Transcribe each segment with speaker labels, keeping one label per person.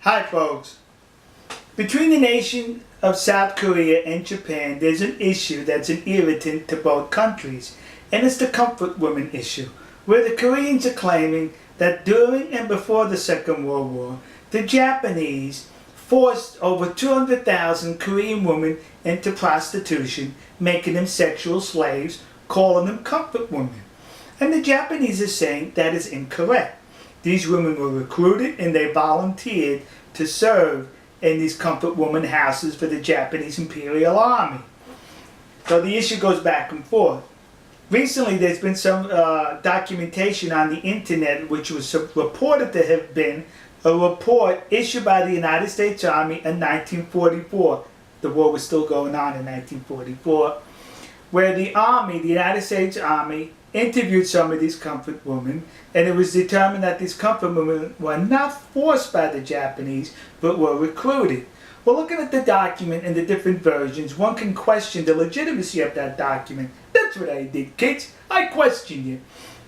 Speaker 1: Hi folks. Between the nation of South Korea and Japan, there's an issue that's an irritant to both countries, and it's the comfort woman issue, where the Koreans are claiming that during and before the Second World War, the Japanese forced over 200,000 Korean women into prostitution, making them sexual slaves, calling them comfort women. And the Japanese are saying that is incorrect. These women were recruited and they volunteered to serve in these comfort woman houses for the Japanese Imperial Army. So the issue goes back and forth. Recently there's been some documentation on the internet which was reported to have been a report issued by the United States Army in 1944. The war was still going on in 1944, where the Army, the United States Army, interviewed some of these comfort women, and it was determined that these comfort women were not forced by the Japanese, but were recruited. Well, looking at the document and the different versions, one can question the legitimacy of that document. That's what I did, kids. I questioned it.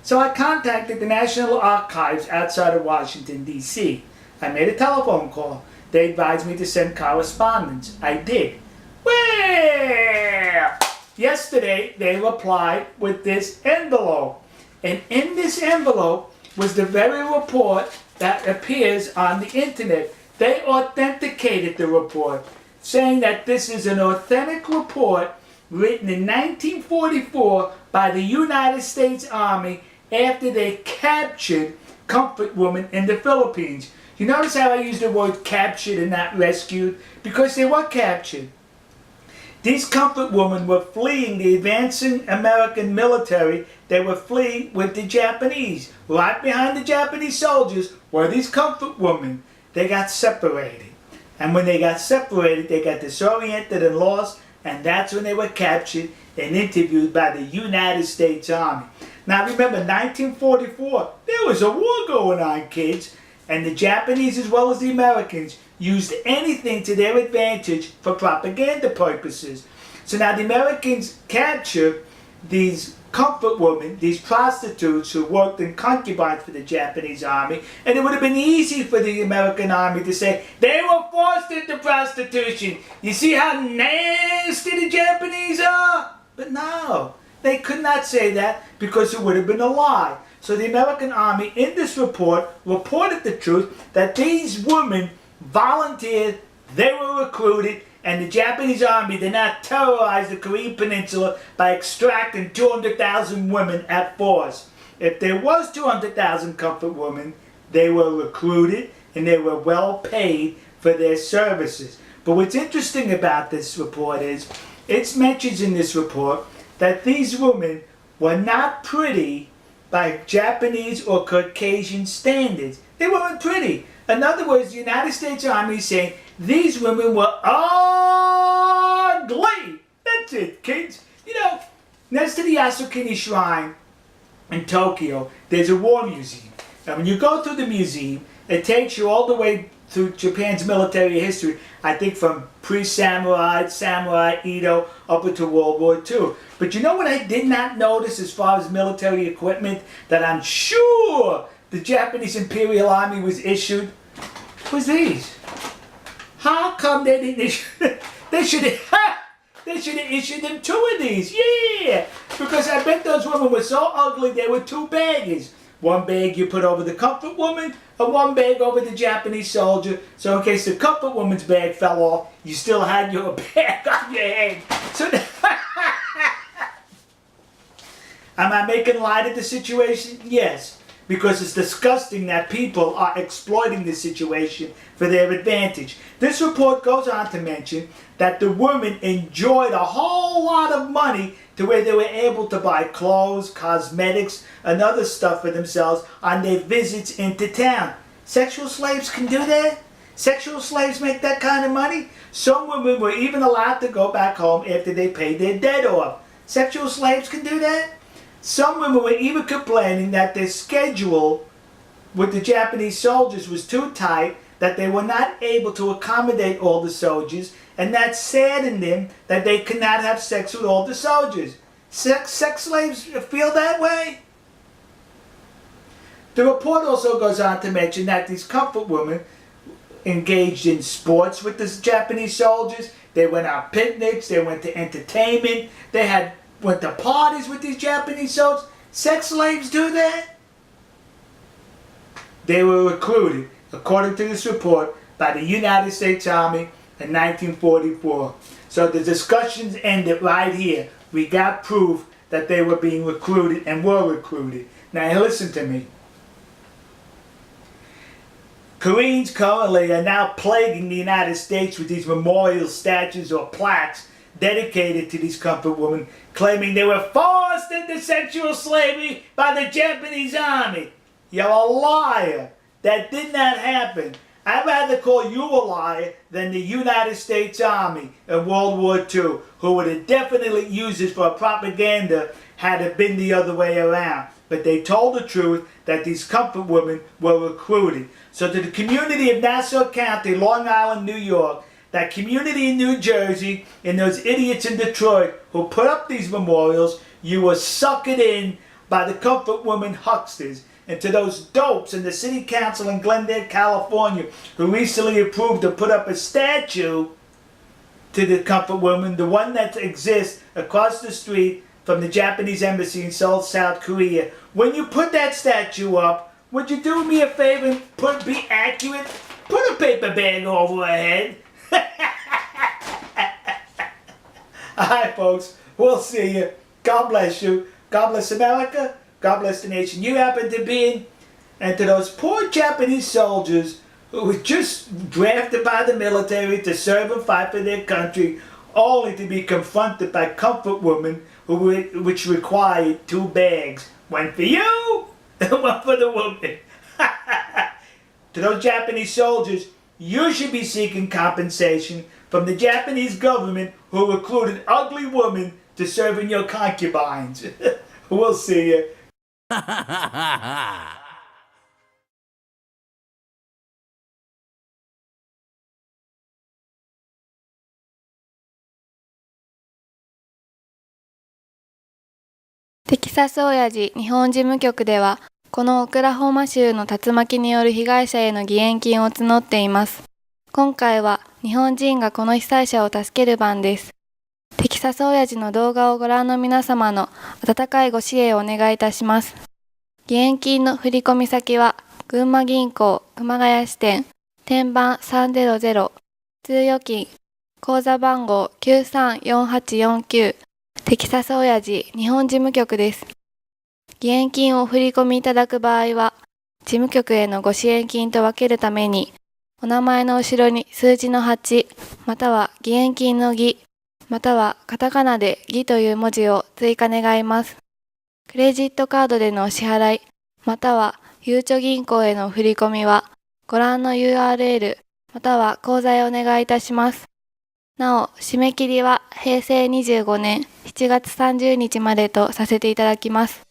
Speaker 1: So I contacted the National Archives outside of Washington, D.C. I made a telephone call. They advised me to send correspondence. I did. Well, yesterday they replied with this envelope. And in this envelope was the very report that appears on the internet. They authenticated the report, saying that this is an authentic report written in 1944 by the United States Army after they captured comfort women in the Philippines. You notice how I use the word captured and not rescued? Because they were captured. These comfort women were fleeing the advancing American military. They were fleeing with the Japanese. Right behind the Japanese soldiers were these comfort women. They got separated. And when they got separated, they got disoriented and lost, and that's when they were captured and interviewed by the United States Army. Now remember, 1944, there was a war going on, kids, and the Japanese as well as the Americans used anything to their advantage for propaganda purposes. So now the Americans captured these comfort women, these prostitutes who worked in concubines for the Japanese army, and it would have been easy for the American army to say, they were forced into prostitution. You see how nasty the Japanese are? But no, they could not say that because it would have been a lie. So the American army in this report reported the truth that these women volunteered, they were recruited, and the Japanese army did not terrorize the Korean peninsula by extracting 200,000 women at force. If there was 200,000 comfort women, they were recruited and they were well paid for their services. But what's interesting about this report is, it mentions in this report that these women were not pretty by Japanese or Caucasian standards. They weren't pretty. In other words, the United States Army is saying these women were ugly. That's it, kids. You know, next to the Yasukuni Shrine in Tokyo, there's a war museum. Now, when you go through the museum, it takes you all the way through Japan's military history, I think from pre-samurai, samurai, Edo, up into World War II. But you know what I did not notice as far as military equipment that I'm sure the Japanese Imperial Army was issued? Was these. How come they didn't issue? They should have issued them 2 of these. Yeah, because I bet those women were so ugly they were 2 baggers. One bag you put over the comfort woman, and one bag over the Japanese soldier. So in case the comfort woman's bag fell off, you still had your bag on your head. So am I making light of the situation? Yes. Because it's disgusting that people are exploiting this situation for their advantage. This report goes on to mention that the women enjoyed a whole lot of money to where they were able to buy clothes, cosmetics, and other stuff for themselves on their visits into town. Sexual slaves can do that? Sexual slaves make that kind of money? Some women were even allowed to go back home after they paid their debt off. Sexual slaves can do that? Some women were even complaining that their schedule with the Japanese soldiers was too tight, that they were not able to accommodate all the soldiers, and that saddened them that they could not have sex with all the soldiers. Sex slaves feel that way? The report also goes on to mention that these comfort women engaged in sports with the Japanese soldiers. They went on picnics. They went to entertainment. They went to parties with these Japanese soldiers. Sex slaves do that? They were recruited, according to this report, by the United States Army in 1944. So the discussions ended right here. We got proof that they were being recruited and were recruited. Now listen to me. Koreans currently are now plaguing the United States with these memorial statues or plaques dedicated to these comfort women, claiming they were forced into sexual slavery by the Japanese army. You're a liar. That did not happen. I'd rather call you a liar than the United States Army in World War II, who would have definitely used this for propaganda had it been the other way around. But they told the truth that these comfort women were recruited. So to the community of Nassau County, Long Island, New York, that community in New Jersey, and those idiots in Detroit who put up these memorials, you were suckered in by the comfort women hucksters. And to those dopes in the city council in Glendale, California, who recently approved to put up a statue to the comfort woman, the one that exists across the street from the Japanese embassy in Seoul, South Korea. When you put that statue up, would you do me a favor and be accurate? Put a paper bag over her head. Alright folks, we'll see you. God bless you. God bless America. God bless the nation you happen to be in. And to those poor Japanese soldiers who were just drafted by the military to serve and fight for their country, only to be confronted by comfort women which required 2 bags. One for you and one for the woman. To those Japanese soldiers, you should be seeking compensation from the Japanese government who recruited ugly women to serve in your concubines. We'll see you.
Speaker 2: テキサス親父日本事務局では、このオクラホマ州の竜巻による被害者への義援金を募っています。今回は日本人がこの被災者を助ける番です。テキサス親父の動画をご覧の皆様の温かいご支援をお願いいたします。義援金の振込先は、群馬銀行熊谷支店、天板300、通預金、口座番号934849、テキサス親父日本事務局です。義援金をお振り込みいただく場合は、事務局へのご支援金と分けるために、お名前の後ろに数字の8、または義援金の義、またはカタカナで義という文字を追加願います。クレジットカードでのお支払い、またはゆうちょ銀行への振り込みは、ご覧の URL、または口座へお願いいたします。なお、締め切りは平成25年7月30日までとさせていただきます。